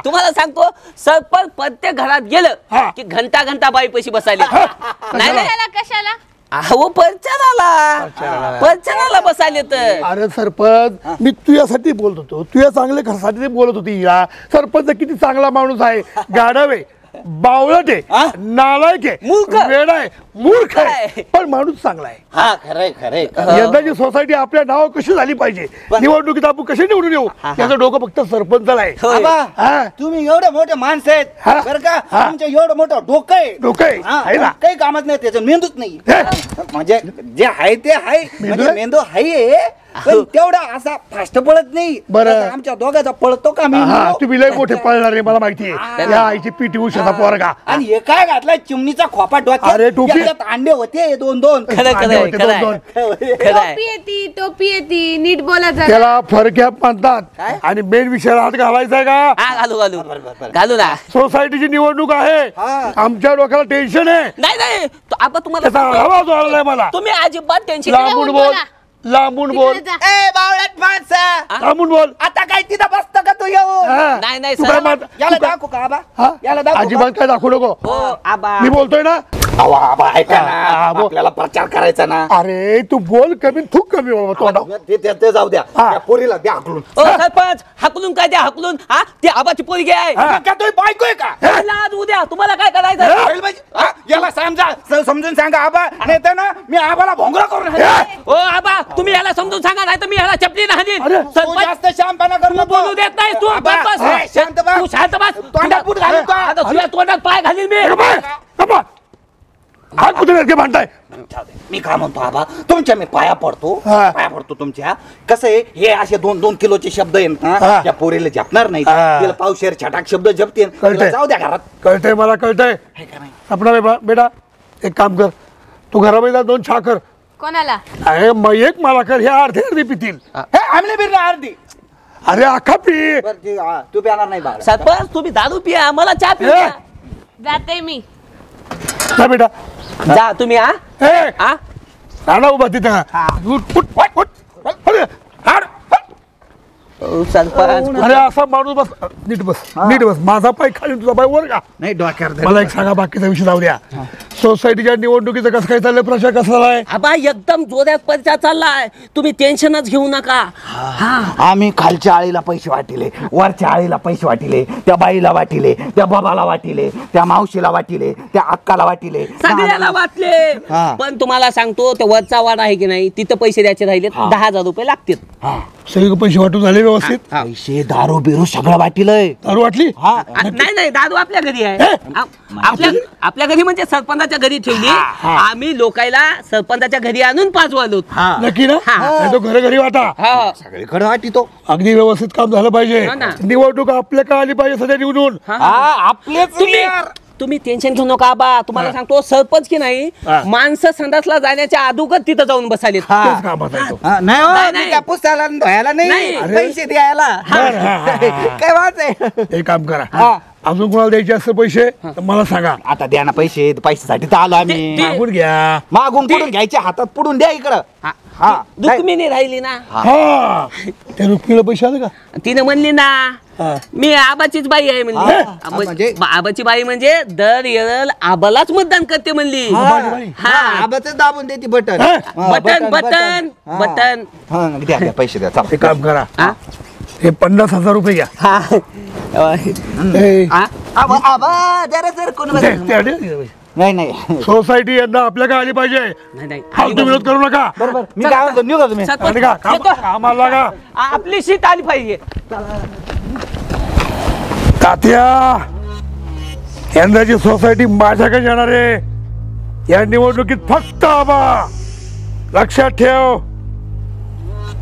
तुम्हाला सांगतो सरपंच प्रत्येक घरात गेलं की घंटा घंटा बाई पैसे बसायले. नाही नाही कशाला? अहो प्रचाराला बसायले तर. अरे सरपंच मी तुझ्यासाठी बोलत होतो, तुझ्या चांगल्या घरासाठी बोलत होती. या सरपंच किती चांगला माणूस आहे, गाढव आहे, बावळट आहे, नालायक आहे, वेडा आहे, मूर्ख आहे, पण माणूस चांगला आहे. हा खरंय खरंय. यंदाची सोसायटी आपल्या नाव कशी झाली पाहिजे, निवडणुकीत आपण कशी निवडून येऊ याचं डोकं फक्त सरपंचाला आहे. तुम्ही एवढे मोठे माणसं आहेत बरं का, तुमचं एवढं मोठं डोकं आहे ना, काही कामात नाही, त्याचं मेंदूच नाही. म्हणजे जे आहे ते आहे, म्हणजे मेंदू आहे पण तेवढा असा फास्ट पळत नाही. बरं आमच्या दोघांचा पळतो का मी? तुम्ही लय मोठे पळणार रे, मला माहिती आहे. या आईची पीटी उषाचा पोरगा. आणि हे काय घातलाय चिमणीचा खोपा डोक्यात. अरे टोपी अंडे होते 2-2. टोपी येते नीट बोलायचं. त्याला फरक्या म्हणतात. आणि मेन विषयाला हात घालायचा का? घालू ना. सोसायटीची निवडणूक आहे, आमच्या डोक्याला टेन्शन आहे. नाही नाही आपण तुम्हाला आवाज आला मला. तुम्ही अजिबात टेन्शन लांबून बोल, लांबून बोल. बावळट माणसं लांबून बोल. आता काय तिथं बसतो का तू येऊ? नाही नाही याला दाखवू का आबा? याला दाखवू अजिबात काय दाखवू नको. आबा मी बोलतोय ना. आबा ऐका ना, आपल्याला प्रचार करायचा ना. अरे तू बोल कमी, थूक कमी बाबा. ते जाऊ द्या, पोरीला द्या हकलून. सरपंच हकलून काय द्या हकलून? हा ती आबाची पोरगी आहे का? तुम्ही बायको आहे का? आज उद्या तुम्हाला काय करायचं? याला समजून सांगा आबा, नाही तर ना मी आबाला भोंगरा करून. ओ आबा तुम्ही याला समजून सांगा, नाही तर मी याला चपली हाणीन. जास्त शांतपणा करू नको. बोलू देत नाही तू. शांत बस. तू शांत बस. तोंडात बूट घालीन तो. आता तुझ्या तोंडात पाय घालील मी. हात कुठे भांडताय? मी काय म्हणतो आबा, तुमच्या मी पाया पडतो तुमच्या. कसं आहे, हे असे 2-2 किलोचे शब्द आहेत ना, त्या पोरीला जपणार नाही. तिला पावशेर छटाक शब्द जपते. जाऊ द्या घरात. कळतंय मला, कळतंय. आपला बेटा एक काम कर, तू घरामध्ये 2 चहा कर. कोणाला? अरे मग एक मला कर, हे अर्धे पितील. आमले बिरला अर्धी. अरे अख्खा पी. तू प्याणार नाही बाळा. सरपंच तुम्ही दारू पिया, मला चहा पिया. जाते मी. जा बेटा जा तुम्ही. राणा उभा तिथं. सरपंच अरे असा माणूस बस, नीट बस, नीट बस. माझा पाय खाली तुझा पाय वर का? नाही डोक्यावर. मला एक सांगा, बाकीचा विषय जाऊ द्या. सोसायटीच्या निवडणुकीचं कसं काय चाललंय? प्रचार कसा झालाय? आबा एकदम जोरात प्रचार चाललाय, तुम्ही टेन्शनच घेऊ नका. आम्ही खालच्या आळीला पैसे वाटिले, वरच्या आळीला पैसे वाटिले, त्या बाईला वाटिले, त्या बाबाला वाटिले, त्या मावशीला वाटिले, त्या अक्काला वाटिले, सगळ्याला वाटले. पण तुम्हाला सांगतो, त्या वरचा वाडा आहे की नाही, तिथं पैसे द्यायचे राहिले 10,000 रुपये लागतील. सगळे पैसे वाटून झाले व्यवस्थित? पैसे दारू बिरू सगळं वाटिलंय. दारू वाटली? नाही दारू आपल्या घरी आहे. आपल्या घरी म्हणजे सरपंचाच्या घरी ठेवली. आम्ही लोकायला सरपंचाच्या घरी आणून पाजवालो. नक्की ना? तो घरी वाटा, सगळीकडे वाटितो. अगदी व्यवस्थित काम झालं पाहिजे. निवडणूक आपल्या का आली पाहिजे सध्या निवडून. तुम्ही टेन्शन घेऊ नका आबा. तुम्हाला सांगतो, सरपंच की नाही, माणसं संडासला जाण्याच्या अगोदर तिथं जाऊन बसाले. नाही पुसायला धुवायला नाही, पैसे द्यायला. काय वाट आहे? हे काम करा, अजून कोणाला द्यायचे असते पैसे तर मला सांगा. आता द्या ना पैसे. पैशासाठी तर आलो आम्ही. मागून घ्या. मागून पुढून घ्यायचे, हातात पुढून द्या इकडं. रुक्मिणी राहिली ना, त्या रुक्मिणीला पैसे आले का? तिने म्हणली ना, मी आबाचीच बाई आहे म्हणली. आबाची बाई म्हणजे दर येळ आबालाच मतदान करते म्हणली. आबाच दाबून देते बटन. Button button button. द्या पैसे द्या. हे काम करा, हे 50,000 रुपये घ्या. नाही सोसायटी यंदा आपल्या काय आली पाहिजे. फालतू विरोध करू नका. बरोबर. मी काय म्हणतो, निघू का तुम्ही? कामाला लागा. आपली शीट आली पाहिजे. तात्या, यंदाची सोसायटी माझ्याकडे येणार आहे. या निवडणुकीत फक्त आबा. लक्षात ठेव,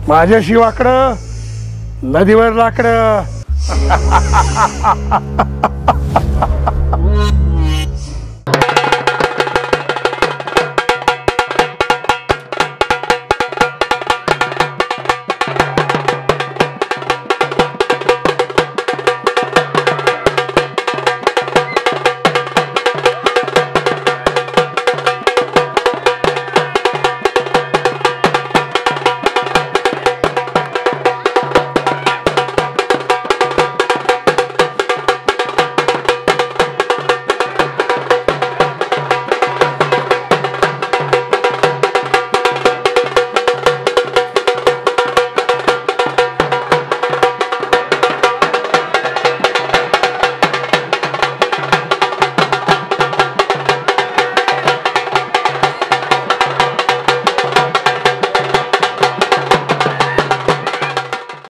माझ्याशी वाकडं, नदीवर लाकडं.